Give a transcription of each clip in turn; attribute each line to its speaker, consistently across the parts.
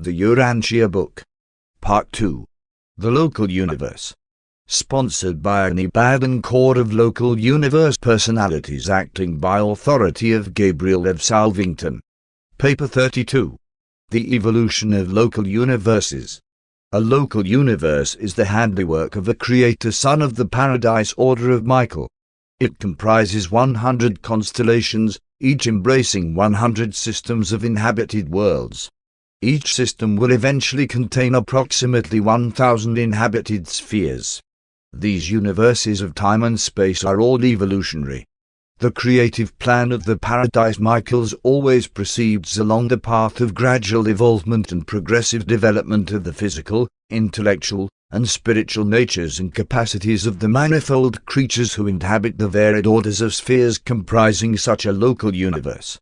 Speaker 1: The Urantia Book. Part 2. The Local Universe. Sponsored by a Nebadon Corps of Local Universe Personalities acting by authority of Gabriel of Salvington. Paper 32. The Evolution of Local Universes. A local universe is the handiwork of a creator son of the Paradise Order of Michael. It comprises 100 constellations, each embracing 100 systems of inhabited worlds. Each system will eventually contain approximately 1,000 inhabited spheres. These universes of time and space are all evolutionary. The creative plan of the Paradise Michaels always proceeds along the path of gradual evolvement and progressive development of the physical, intellectual, and spiritual natures and capacities of the manifold creatures who inhabit the varied orders of spheres comprising such a local universe.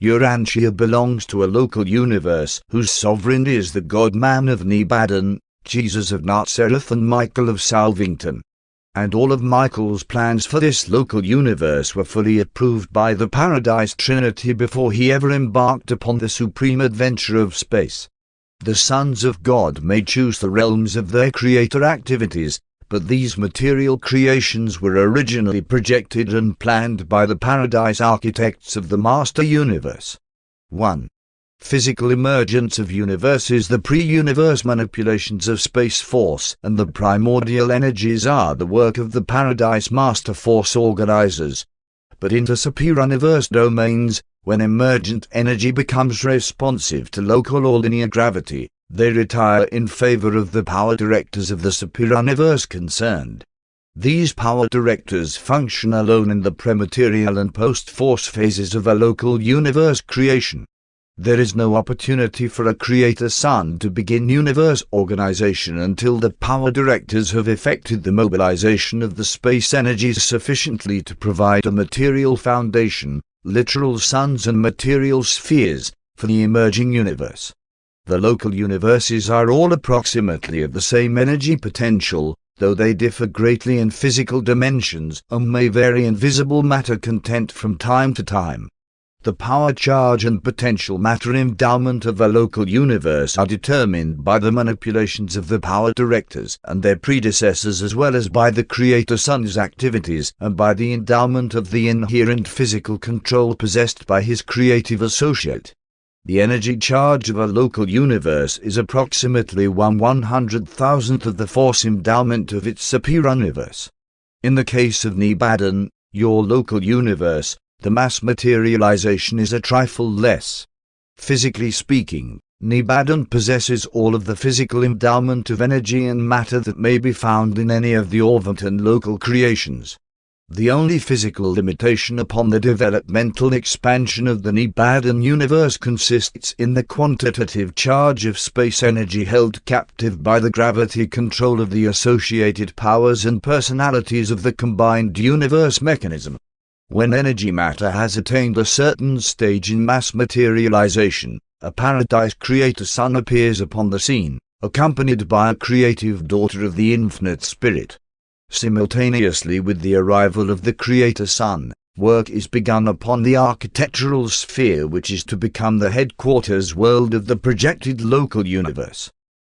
Speaker 1: Urantia belongs to a local universe whose sovereign is the God-man of Nebadon, Jesus of Nazareth and Michael of Salvington. And all of Michael's plans for this local universe were fully approved by the Paradise Trinity before he ever embarked upon the supreme adventure of space. The sons of God may choose the realms of their creator activities, but these material creations were originally projected and planned by the Paradise architects of the Master Universe. 1. Physical emergence of universes. The pre-universe manipulations of space force and the primordial energies are the work of the Paradise Master Force organizers. But into superuniverse domains, when emergent energy becomes responsive to local or linear gravity, they retire in favor of the power directors of the superuniverse concerned. These power directors function alone in the prematerial and post-force phases of a local universe creation. There is no opportunity for a creator son to begin universe organization until the power directors have effected the mobilization of the space energies sufficiently to provide a material foundation, literal suns and material spheres, for the emerging universe. The local universes are all approximately of the same energy potential, though they differ greatly in physical dimensions and may vary in visible matter content from time to time. The power charge and potential matter endowment of a local universe are determined by the manipulations of the power directors and their predecessors, as well as by the creator son's activities and by the endowment of the inherent physical control possessed by his creative associate. The energy charge of a local universe is approximately 1/100,000th of the force endowment of its superuniverse. In the case of Nebadon, your local universe, the mass materialization is a trifle less. Physically speaking, Nebadon possesses all of the physical endowment of energy and matter that may be found in any of the Havona local creations. The only physical limitation upon the developmental expansion of the Nebadon universe consists in the quantitative charge of space energy held captive by the gravity control of the associated powers and personalities of the combined universe mechanism. When energy matter has attained a certain stage in mass materialization, a Paradise creator son appears upon the scene, accompanied by a creative daughter of the infinite spirit. Simultaneously with the arrival of the creator son, work is begun upon the architectural sphere which is to become the headquarters world of the projected local universe.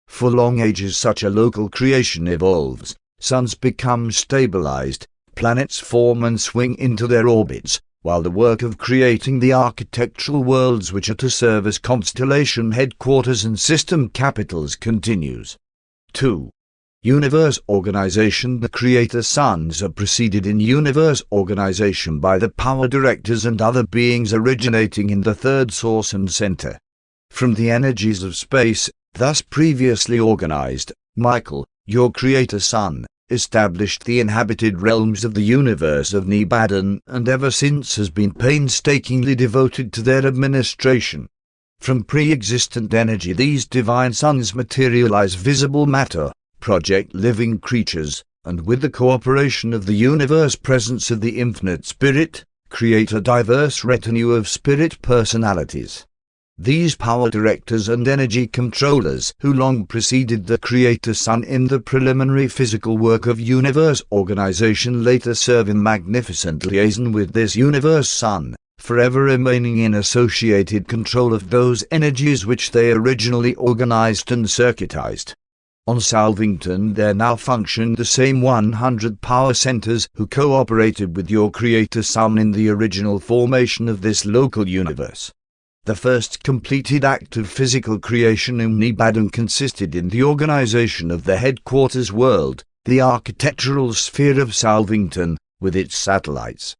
Speaker 1: For long ages such a local creation evolves, suns become stabilized, planets form and swing into their orbits, while the work of creating the architectural worlds which are to serve as constellation headquarters and system capitals continues. 2. Universe organization. The creator sons are preceded in universe organization by the power directors and other beings originating in the third source and center. From the energies of space, thus previously organized, Michael, your creator son, established the inhabited realms of the universe of Nebadon and ever since has been painstakingly devoted to their administration. From pre-existent energy these divine sons materialize visible matter, project living creatures, and with the cooperation of the universe presence of the infinite spirit, create a diverse retinue of spirit personalities. These power directors and energy controllers, who long preceded the creator son in the preliminary physical work of universe organization, later serve in magnificent liaison with this universe son, forever remaining in associated control of those energies which they originally organized and circuitized. On Salvington there now function the same 100 power centers who cooperated with your Creator Sun in the original formation of this local universe. The first completed act of physical creation in Nebadon consisted in the organization of the headquarters world, the architectural sphere of Salvington, with its satellites.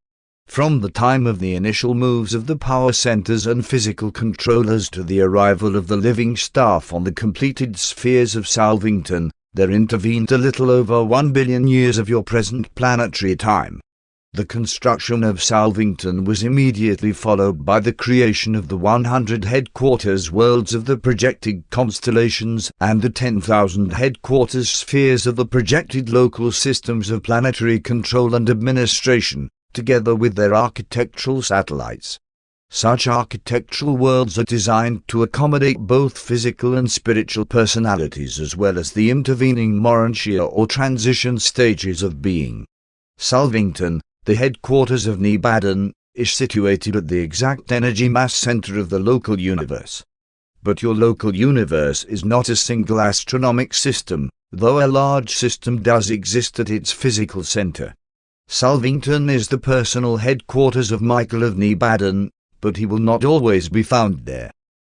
Speaker 1: From the time of the initial moves of the power centers and physical controllers to the arrival of the living staff on the completed spheres of Salvington, there intervened a little over 1 billion years of your present planetary time. The construction of Salvington was immediately followed by the creation of the 100 headquarters worlds of the projected constellations and the 10,000 headquarters spheres of the projected local systems of planetary control and administration, together with their architectural satellites. Such architectural worlds are designed to accommodate both physical and spiritual personalities as well as the intervening Urantia or transition stages of being. Salvington, the headquarters of Nebadon, is situated at the exact energy mass center of the local universe. But your local universe is not a single astronomic system, though a large system does exist at its physical center. Salvington is the personal headquarters of Michael of Nebadon, but he will not always be found there.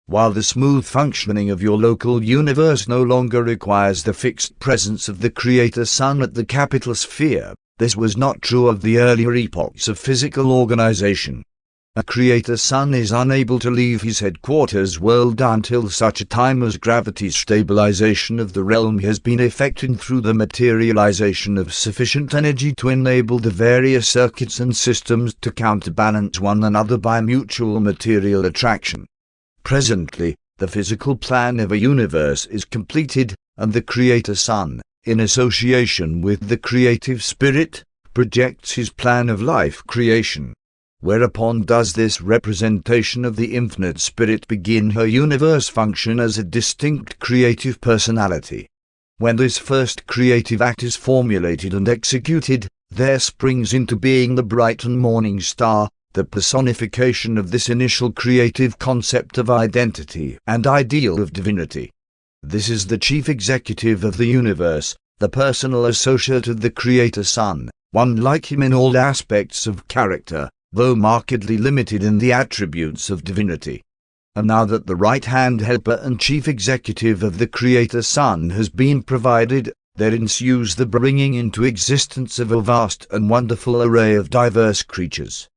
Speaker 1: While the smooth functioning of your local universe no longer requires the fixed presence of the Creator Sun at the capital sphere, this was not true of the earlier epochs of physical organization. A Creator Sun is unable to leave his headquarters world until such a time as gravity stabilization of the realm has been effected through the materialization of sufficient energy to enable the various circuits and systems to counterbalance one another by mutual material attraction. Presently, the physical plan of a universe is completed, and the Creator Sun, in association with the creative spirit, projects his plan of life creation. Whereupon does this representation of the infinite spirit begin her universe function as a distinct creative personality. When this first creative act is formulated and executed, there springs into being the bright and morning star, the personification of this initial creative concept of identity and ideal of divinity. This is the chief executive of the universe, the personal associate of the Creator Sun, one like him in all aspects of character, though markedly limited in the attributes of divinity. And now that the right-hand helper and chief executive of the Creator Sun has been provided, there ensues the bringing into existence of a vast and wonderful array of diverse creatures.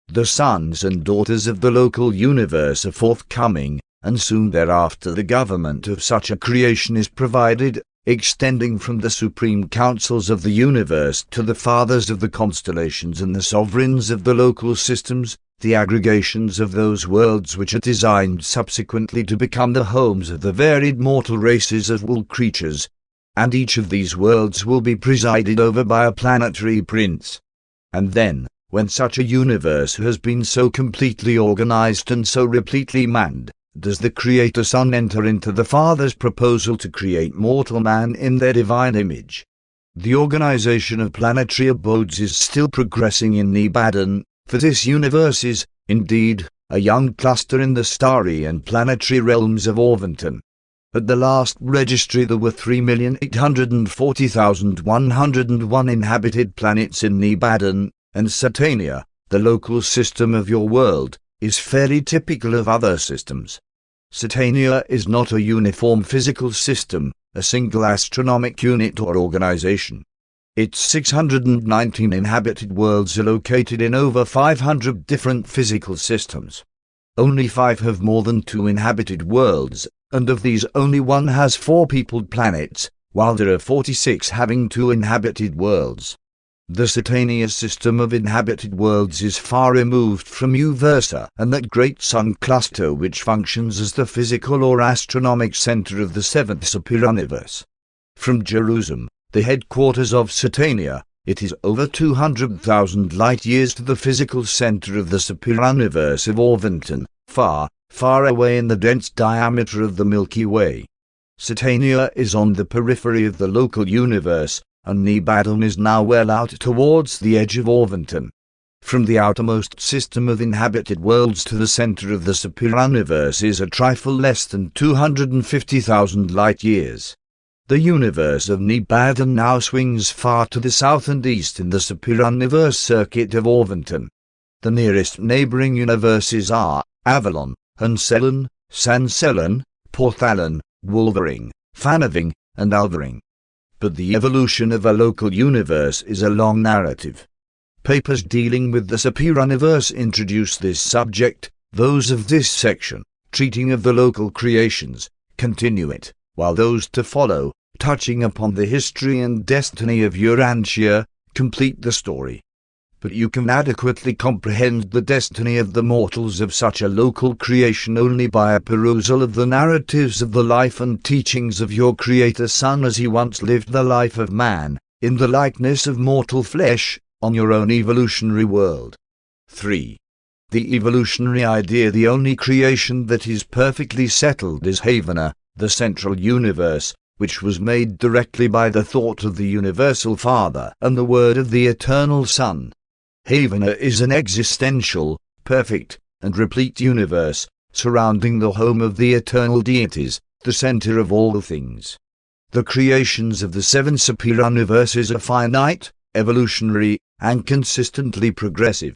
Speaker 1: The sons and daughters of the local universe are forthcoming, and soon thereafter the government of such a creation is provided, extending from the supreme councils of the universe to the fathers of the constellations and the sovereigns of the local systems, the aggregations of those worlds which are designed subsequently to become the homes of the varied mortal races of all creatures, and each of these worlds will be presided over by a planetary prince. And then, when such a universe has been so completely organized and so repletely manned, does the Creator Sun enter into the Father's proposal to create mortal man in their divine image. The organization of planetary abodes is still progressing in Nebadon, for this universe is, indeed, a young cluster in the starry and planetary realms of Orventon. At the last registry there were 3,840,101 inhabited planets in Nebadon, and Satania, the local system of your world, is fairly typical of other systems. Satania is not a uniform physical system, a single astronomic unit or organization. Its 619 inhabited worlds are located in over 500 different physical systems. Only 5 have more than 2 inhabited worlds, and of these only 1 has 4 peopled planets, while there are 46 having 2 inhabited worlds. The Satania system of inhabited worlds is far removed from Uversa and that great sun cluster which functions as the physical or astronomic center of the 7th superuniverse. From Jerusalem, the headquarters of Satania, it is over 200,000 light-years to the physical center of the superuniverse of Orventon, far, far away in the dense diameter of the Milky Way. Satania is on the periphery of the local universe, and Nebadon is now well out towards the edge of Orventon. From the outermost system of inhabited worlds to the center of the superuniverse is a trifle less than 250,000 light-years. The universe of Nebadon now swings far to the south and east in the superuniverse circuit of Salvington. The nearest neighboring universes are Avalon, Hunselon, Sanselon, Porthalon, Wolvering, Fanaving, and Alvering. But the evolution of a local universe is a long narrative. Papers dealing with the superuniverse introduce this subject, those of this section, treating of the local creations, continue it, while those to follow, touching upon the history and destiny of Urantia, complete the story. But you can adequately comprehend the destiny of the mortals of such a local creation only by a perusal of the narratives of the life and teachings of your Creator Son as he once lived the life of man, in the likeness of mortal flesh, on your own evolutionary world. 3. The evolutionary idea. The only creation that is perfectly settled is Havona, the central universe, which was made directly by the thought of the Universal Father and the Word of the Eternal Son. Havona is an existential, perfect, and replete universe, surrounding the home of the eternal deities, the center of all things. The creations of the 7 superuniverses are finite, evolutionary, and consistently progressive.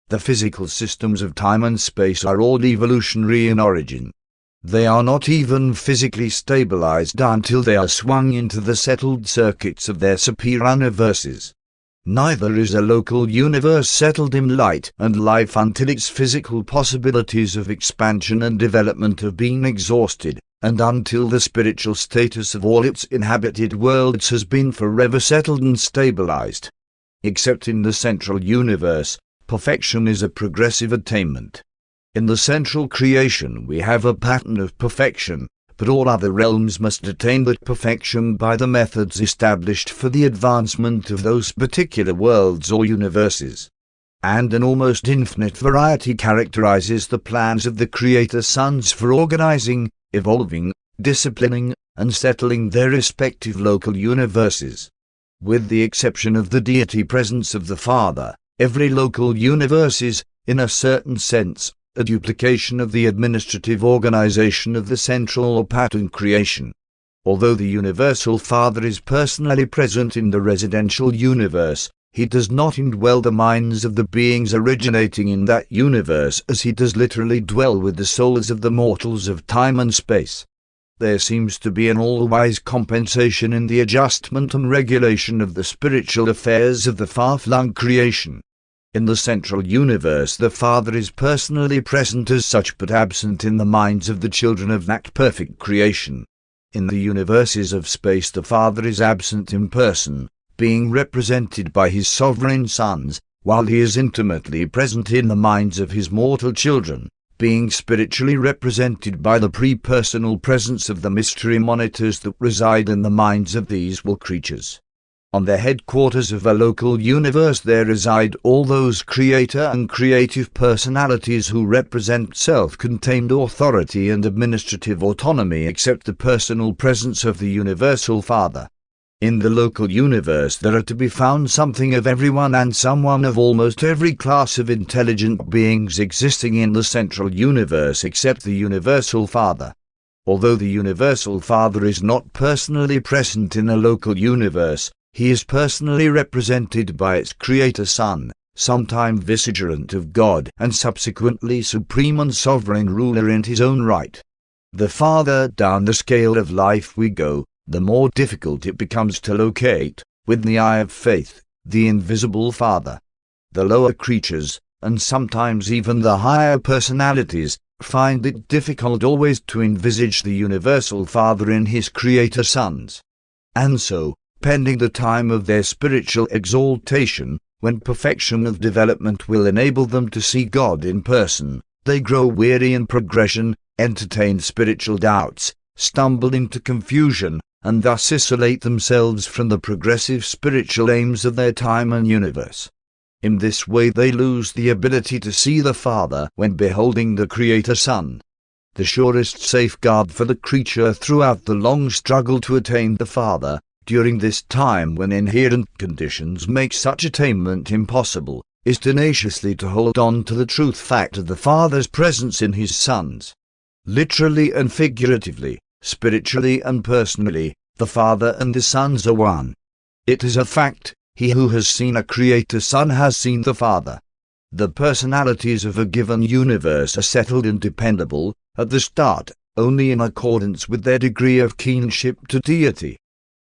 Speaker 1: The physical systems of time and space are all evolutionary in origin. They are not even physically stabilized until they are swung into the settled circuits of their superuniverses. Neither is a local universe settled in light and life until its physical possibilities of expansion and development have been exhausted, and until the spiritual status of all its inhabited worlds has been forever settled and stabilized. Except in the central universe, perfection is a progressive attainment. In the central creation we have a pattern of perfection, but all other realms must attain that perfection by the methods established for the advancement of those particular worlds or universes. And an almost infinite variety characterizes the plans of the Creator Sons for organizing, evolving, disciplining, and settling their respective local universes. With the exception of the deity presence of the Father, every local universe is, in a certain sense, a duplication of the administrative organization of the central or pattern creation. Although the Universal Father is personally present in the residential universe, he does not indwell the minds of the beings originating in that universe as he does literally dwell with the souls of the mortals of time and space. There seems to be an all-wise compensation in the adjustment and regulation of the spiritual affairs of the far-flung creation. In the central universe the Father is personally present as such but absent in the minds of the children of that perfect creation. In the universes of space the Father is absent in person, being represented by his sovereign sons, while he is intimately present in the minds of his mortal children, being spiritually represented by the pre-personal presence of the mystery monitors that reside in the minds of these will creatures. On the headquarters of a local universe there reside all those creator and creative personalities who represent self-contained authority and administrative autonomy except the personal presence of the Universal Father. In the local universe there are to be found something of everyone and someone of almost every class of intelligent beings existing in the central universe except the Universal Father. Although the Universal Father is not personally present in a local universe, he is personally represented by its Creator Son, sometime vicegerent of God and subsequently supreme and sovereign ruler in his own right. The farther down the scale of life we go, the more difficult it becomes to locate, with the eye of faith, the invisible Father. The lower creatures, and sometimes even the higher personalities, find it difficult always to envisage the Universal Father in his Creator Sons. And so, pending the time of their spiritual exaltation, when perfection of development will enable them to see God in person, they grow weary in progression, entertain spiritual doubts, stumble into confusion, and thus isolate themselves from the progressive spiritual aims of their time and universe. In this way they lose the ability to see the Father when beholding the Creator Son. The surest safeguard for the creature throughout the long struggle to attain the Father, during this time when inherent conditions make such attainment impossible, is tenaciously to hold on to the truth fact of the Father's presence in his sons. Literally and figuratively, spiritually and personally, the Father and the sons are one. It is a fact, he who has seen a Creator Son has seen the Father. The personalities of a given universe are settled and dependable, at the start, only in accordance with their degree of kinship to deity.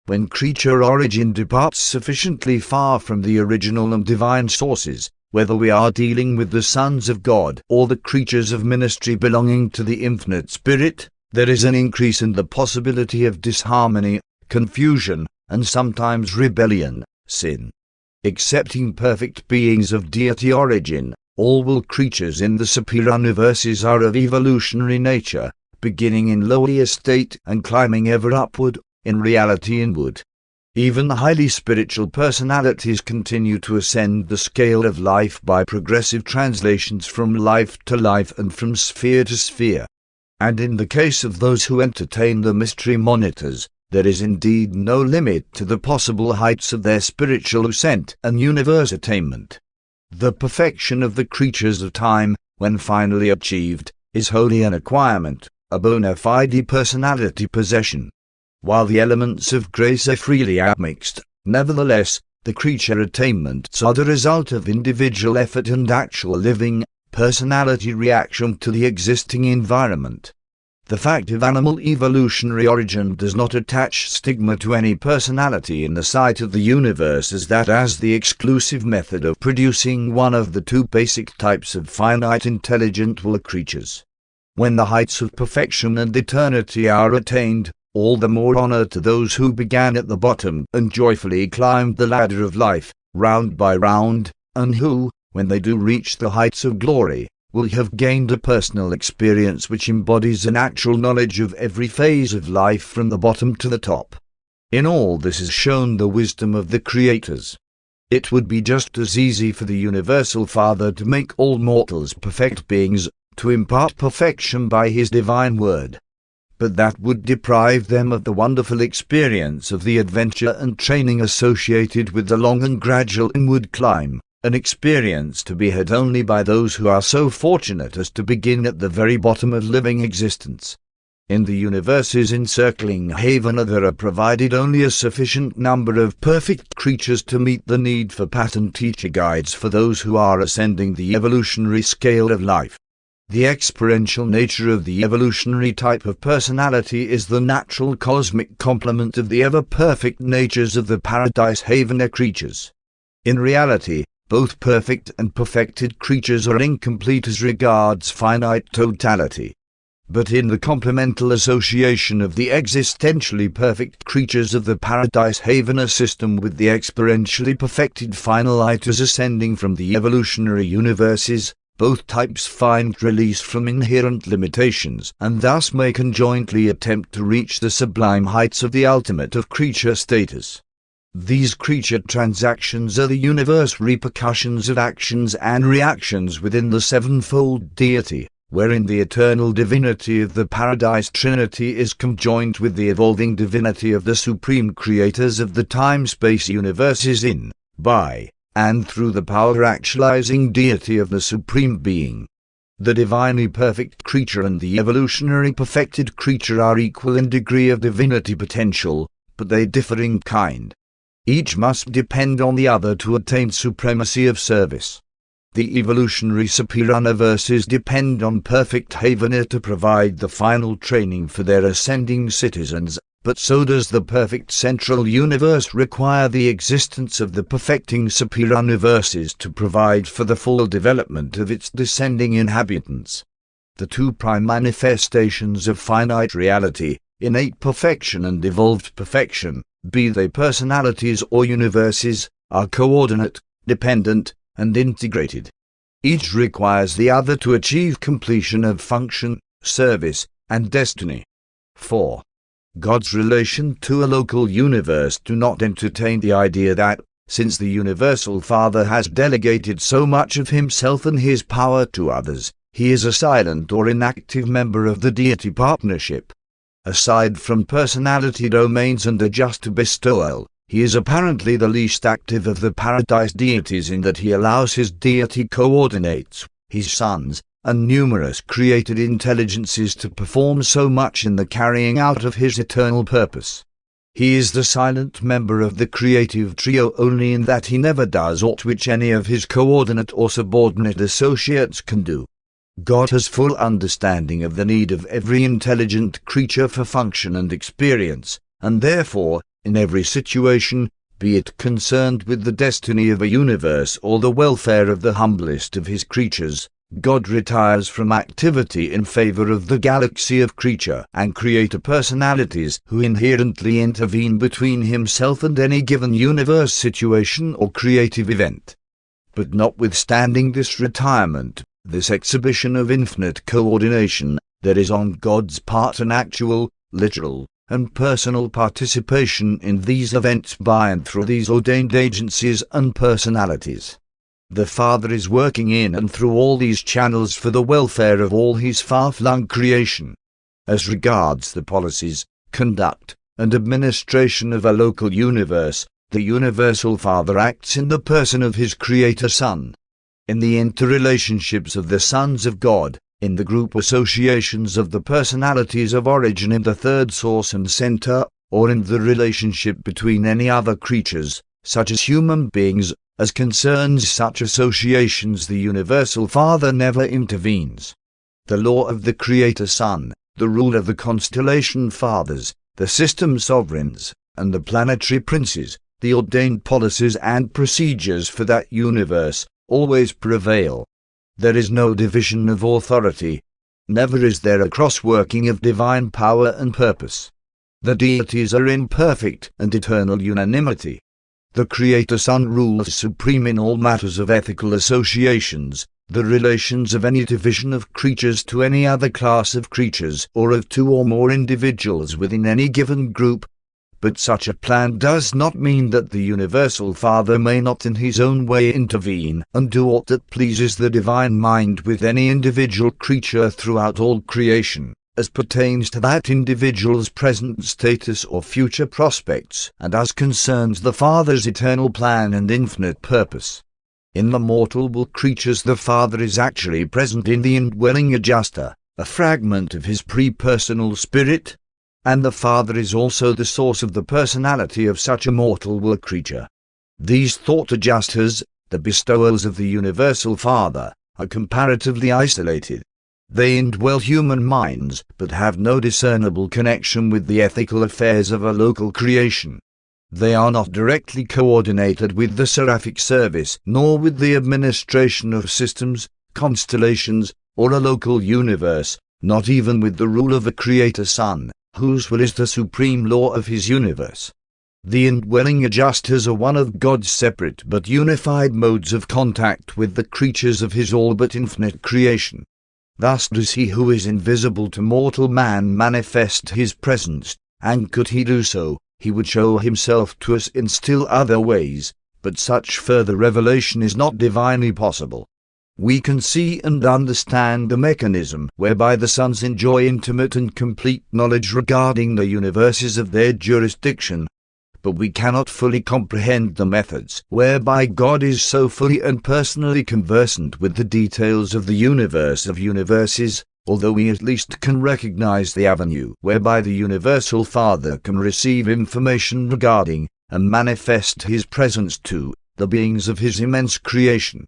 Speaker 1: When creature origin departs sufficiently far from the original and divine sources, whether we are dealing with the sons of God or the creatures of ministry belonging to the infinite Spirit, there is an increase in the possibility of disharmony, confusion, and sometimes rebellion, sin. Excepting perfect beings of deity origin, all creatures in the superuniverses are of evolutionary nature, beginning in lowly estate and climbing ever upward, in reality inward. Even highly spiritual personalities continue to ascend the scale of life by progressive translations from life to life and from sphere to sphere. And in the case of those who entertain the mystery monitors, there is indeed no limit to the possible heights of their spiritual ascent and universe attainment. The perfection of the creatures of time, when finally achieved, is wholly an acquirement, a bona fide personality possession. While the elements of grace are freely admixed, nevertheless, the creature attainments are the result of individual effort and actual living, personality reaction to the existing environment. The fact of animal evolutionary origin does not attach stigma to any personality in the sight of the universe as that as the exclusive method of producing one of the two basic types of finite intelligent creatures. When the heights of perfection and eternity are attained, all the more honor to those who began at the bottom and joyfully climbed the ladder of life, round by round, and who, when they do reach the heights of glory, will have gained a personal experience which embodies an actual knowledge of every phase of life from the bottom to the top. In all this is shown the wisdom of the creators. It would be just as easy for the Universal Father to make all mortals perfect beings, to impart perfection by his divine word. But that would deprive them of the wonderful experience of the adventure and training associated with the long and gradual inward climb, an experience to be had only by those who are so fortunate as to begin at the very bottom of living existence. In the universes encircling Havona there are provided only a sufficient number of perfect creatures to meet the need for pattern teacher guides for those who are ascending the evolutionary scale of life. The experiential nature of the evolutionary type of personality is the natural cosmic complement of the ever-perfect natures of the Paradise Havona creatures. In reality, both perfect and perfected creatures are incomplete as regards finite totality. But in the complemental association of the existentially perfect creatures of the Paradise Havona system with the experientially perfected finaliters ascending from the evolutionary universes, both types find release from inherent limitations and thus may conjointly attempt to reach the sublime heights of the ultimate of creature status. These creature transactions are the universe repercussions of actions and reactions within the sevenfold deity, wherein the eternal divinity of the Paradise Trinity is conjoined with the evolving divinity of the supreme creators of the time-space universes in, by, and through the power-actualizing deity of the Supreme Being. The divinely perfect creature and the evolutionary perfected creature are equal in degree of divinity potential, but they differ in kind. Each must depend on the other to attain supremacy of service. The evolutionary superuniverses depend on perfect Havona to provide the final training for their ascending citizens, but so does the perfect central universe require the existence of the perfecting superuniverses to provide for the full development of its descending inhabitants. The two prime manifestations of finite reality, innate perfection and evolved perfection, be they personalities or universes, are coordinate, dependent, and integrated. Each requires the other to achieve completion of function, service, and destiny. 4. God's relation to a local universe. Do not entertain the idea that, since the Universal Father has delegated so much of himself and his power to others, he is a silent or inactive member of the deity partnership. Aside from personality domains and a just bestowal, He is apparently the least active of the paradise deities in that he allows his deity coordinates, his sons, and numerous created intelligences to perform so much in the carrying out of his eternal purpose. He is the silent member of the creative trio only in that he never does aught which any of his coordinate or subordinate associates can do. God has full understanding of the need of every intelligent creature for function and experience, and therefore, in every situation, be it concerned with the destiny of a universe or the welfare of the humblest of his creatures, God retires from activity in favor of the galaxy of creature and creator personalities who inherently intervene between himself and any given universe situation or creative event. But notwithstanding this retirement, this exhibition of infinite coordination, there is on God's part an actual, literal, and personal participation in these events by and through these ordained agencies and personalities. The Father is working in and through all these channels for the welfare of all his far-flung creation. As regards the policies, conduct, and administration of a local universe, the Universal Father acts in the person of his Creator Son. In the interrelationships of the sons of God, in the group associations of the personalities of origin in the third source and center, or in the relationship between any other creatures, such as human beings, as concerns such associations the Universal Father never intervenes. The law of the Creator Son, the rule of the constellation fathers, the system sovereigns, and the planetary princes, the ordained policies and procedures for that universe, always prevail. There is no division of authority. Never is there a cross-working of divine power and purpose. The deities are in perfect and eternal unanimity. The Creator Son rules supreme in all matters of ethical associations, the relations of any division of creatures to any other class of creatures or of two or more individuals within any given group. But such a plan does not mean that the Universal Father may not in his own way intervene and do aught that pleases the divine mind with any individual creature throughout all creation, as pertains to that individual's present status or future prospects, and as concerns the Father's eternal plan and infinite purpose. In the mortal creatures the Father is actually present in the indwelling adjuster, a fragment of his pre-personal spirit, and the Father is also the source of the personality of such a mortal will creature. These thought adjusters, the bestowers of the Universal Father, are comparatively isolated. They indwell human minds, but have no discernible connection with the ethical affairs of a local creation. They are not directly coordinated with the seraphic service, nor with the administration of systems, constellations, or a local universe, not even with the rule of a Creator Son, whose will is the supreme law of his universe. The indwelling adjusters are one of God's separate but unified modes of contact with the creatures of his all but infinite creation. Thus does he who is invisible to mortal man manifest his presence, and could he do so, he would show himself to us in still other ways, but such further revelation is not divinely possible. We can see and understand the mechanism whereby the sons enjoy intimate and complete knowledge regarding the universes of their jurisdiction, but we cannot fully comprehend the methods whereby God is so fully and personally conversant with the details of the universe of universes, although we at least can recognize the avenue whereby the Universal Father can receive information regarding, and manifest his presence to, the beings of his immense creation.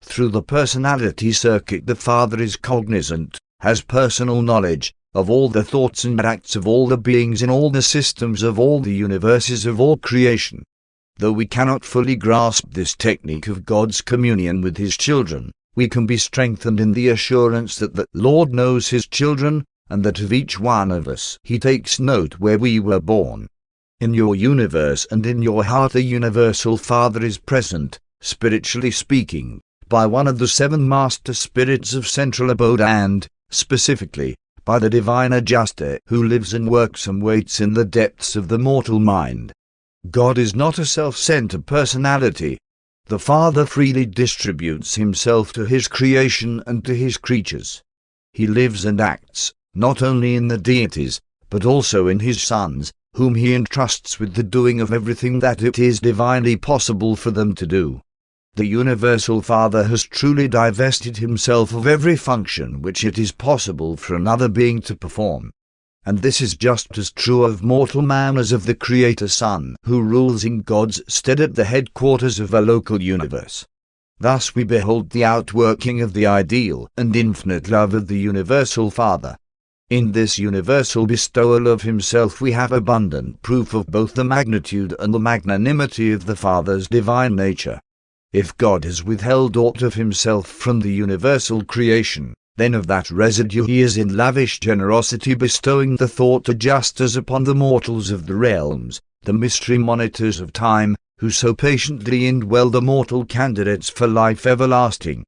Speaker 1: Through the personality circuit the Father is cognizant, has personal knowledge, of all the thoughts and acts of all the beings in all the systems of all the universes of all creation. Though we cannot fully grasp this technique of God's communion with his children, we can be strengthened in the assurance that the Lord knows his children, and that of each one of us he takes note where we were born. In your universe and in your heart the Universal Father is present, spiritually speaking, by one of the seven master spirits of central abode and, specifically, by the divine adjuster who lives and works and waits in the depths of the mortal mind. God is not a self-centered personality. The Father freely distributes himself to his creation and to his creatures. He lives and acts, not only in the deities, but also in his sons, whom he entrusts with the doing of everything that it is divinely possible for them to do. The Universal Father has truly divested himself of every function which it is possible for another being to perform. And this is just as true of mortal man as of the Creator Son, who rules in God's stead at the headquarters of a local universe. Thus we behold the outworking of the ideal and infinite love of the Universal Father. In this universal bestowal of himself we have abundant proof of both the magnitude and the magnanimity of the Father's divine nature. If God has withheld aught of himself from the universal creation, then of that residue he is in lavish generosity bestowing the thought just as upon the mortals of the realms, the mystery monitors of time, who so patiently indwell the mortal candidates for life everlasting.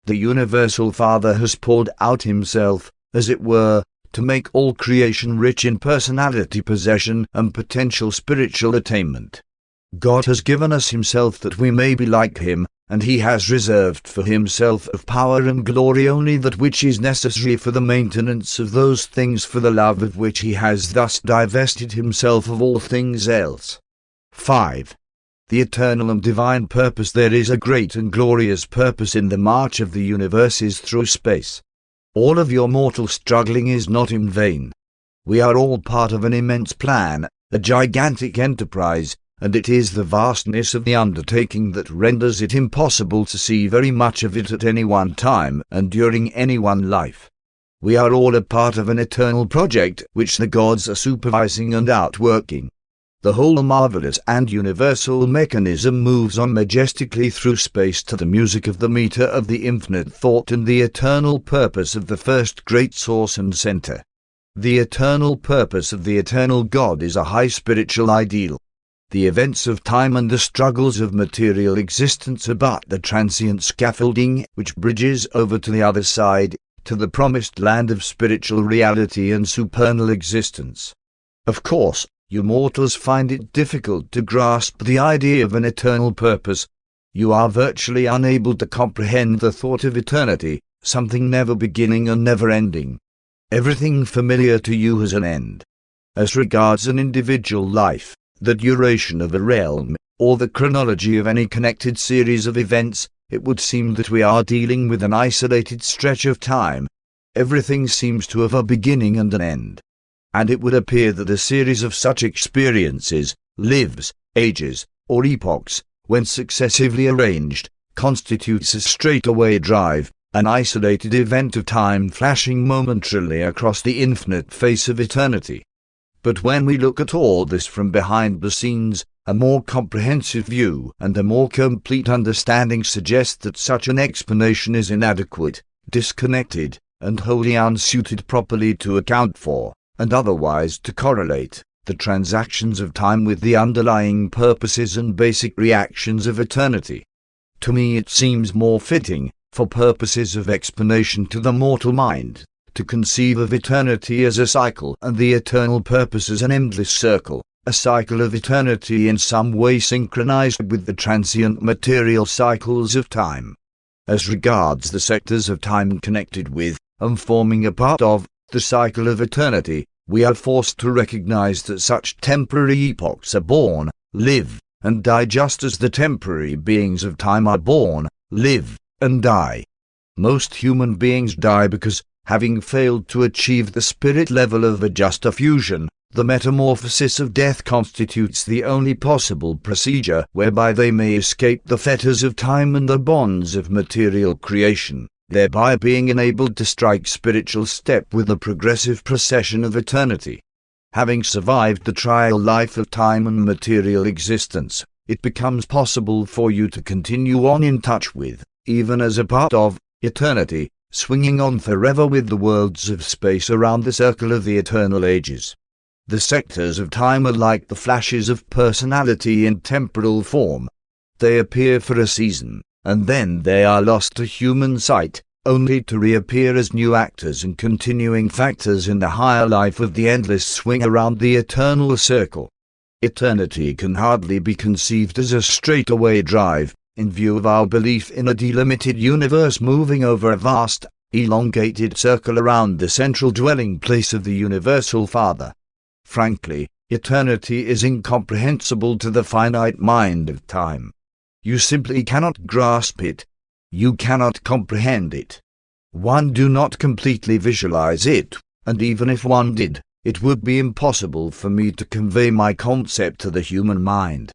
Speaker 1: The Universal Father has poured out himself, as it were, to make all creation rich in personality possession and potential spiritual attainment. God has given us himself that we may be like him, and he has reserved for himself of power and glory only that which is necessary for the maintenance of those things for the love of which he has thus divested himself of all things else. 5. The eternal and divine purpose. There is a great and glorious purpose in the march of the universes through space. All of your mortal struggling is not in vain. We are all part of an immense plan, a gigantic enterprise, and it is the vastness of the undertaking that renders it impossible to see very much of it at any one time and during any one life. We are all a part of an eternal project which the gods are supervising and outworking. The whole marvelous and universal mechanism moves on majestically through space to the music of the meter of the infinite thought and the eternal purpose of the first great source and center. The eternal purpose of the eternal God is a high spiritual ideal. The events of time and the struggles of material existence are but the transient scaffolding which bridges over to the other side, to the promised land of spiritual reality and supernal existence. Of course, you mortals find it difficult to grasp the idea of an eternal purpose. You are virtually unable to comprehend the thought of eternity, something never beginning and never ending. Everything familiar to you has an end. As regards an individual life, the duration of a realm, or the chronology of any connected series of events, it would seem that we are dealing with an isolated stretch of time. Everything seems to have a beginning and an end. And it would appear that a series of such experiences, lives, ages, or epochs, when successively arranged, constitutes a straightaway drive, an isolated event of time flashing momentarily across the infinite face of eternity. But when we look at all this from behind the scenes, a more comprehensive view and a more complete understanding suggest that such an explanation is inadequate, disconnected, and wholly unsuited properly to account for, and otherwise to correlate, the transactions of time with the underlying purposes and basic reactions of eternity. To me it seems more fitting, for purposes of explanation to the mortal mind, to conceive of eternity as a cycle and the eternal purpose as an endless circle, a cycle of eternity in some way synchronized with the transient material cycles of time. As regards the sectors of time connected with, and forming a part of, the cycle of eternity, we are forced to recognize that such temporary epochs are born, live, and die just as the temporary beings of time are born, live, and die. Most human beings die because, having failed to achieve the spirit level of a just fusion, the metamorphosis of death constitutes the only possible procedure whereby they may escape the fetters of time and the bonds of material creation, thereby being enabled to strike spiritual step with the progressive procession of eternity. Having survived the trial life of time and material existence, it becomes possible for you to continue on in touch with, even as a part of, eternity, swinging on forever with the worlds of space around the circle of the eternal ages. The sectors of time are like the flashes of personality in temporal form. They appear for a season, and then they are lost to human sight, only to reappear as new actors and continuing factors in the higher life of the endless swing around the eternal circle. Eternity can hardly be conceived as a straightaway drive, in view of our belief in a delimited universe moving over a vast, elongated circle around the central dwelling place of the Universal Father. Frankly, Eternity is incomprehensible to the finite mind of time. You simply cannot grasp it. You cannot comprehend it. One do not completely visualize it, and even if one did, it would be impossible for me to convey my concept to the human mind.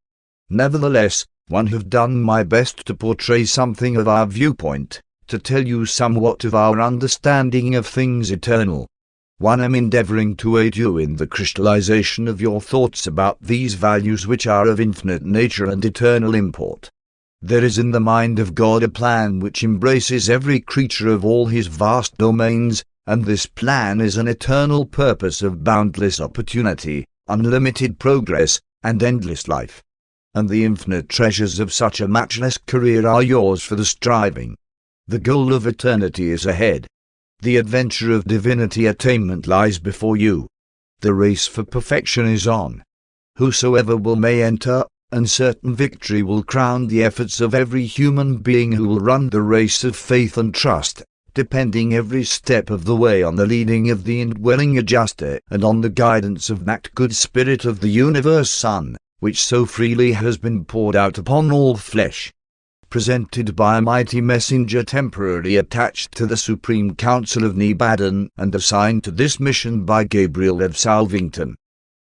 Speaker 1: Nevertheless, one have done my best to portray something of our viewpoint, to tell you somewhat of our understanding of things eternal. One am endeavoring to aid you in the crystallization of your thoughts about these values which are of infinite nature and eternal import. There is in the mind of God a plan which embraces every creature of all his vast domains, and this plan is an eternal purpose of boundless opportunity, unlimited progress, and endless life. And the infinite treasures of such a matchless career are yours for the striving. The goal of eternity is ahead. The adventure of divinity attainment lies before you. The race for perfection is on. Whosoever will may enter, and certain victory will crown the efforts of every human being who will run the race of faith and trust, depending every step of the way on the leading of the indwelling adjuster and on the guidance of that good spirit of the universe Son, which so freely has been poured out upon all flesh. Presented by a mighty messenger temporarily attached to the Supreme Council of Nebadon and assigned to this mission by Gabriel of Salvington.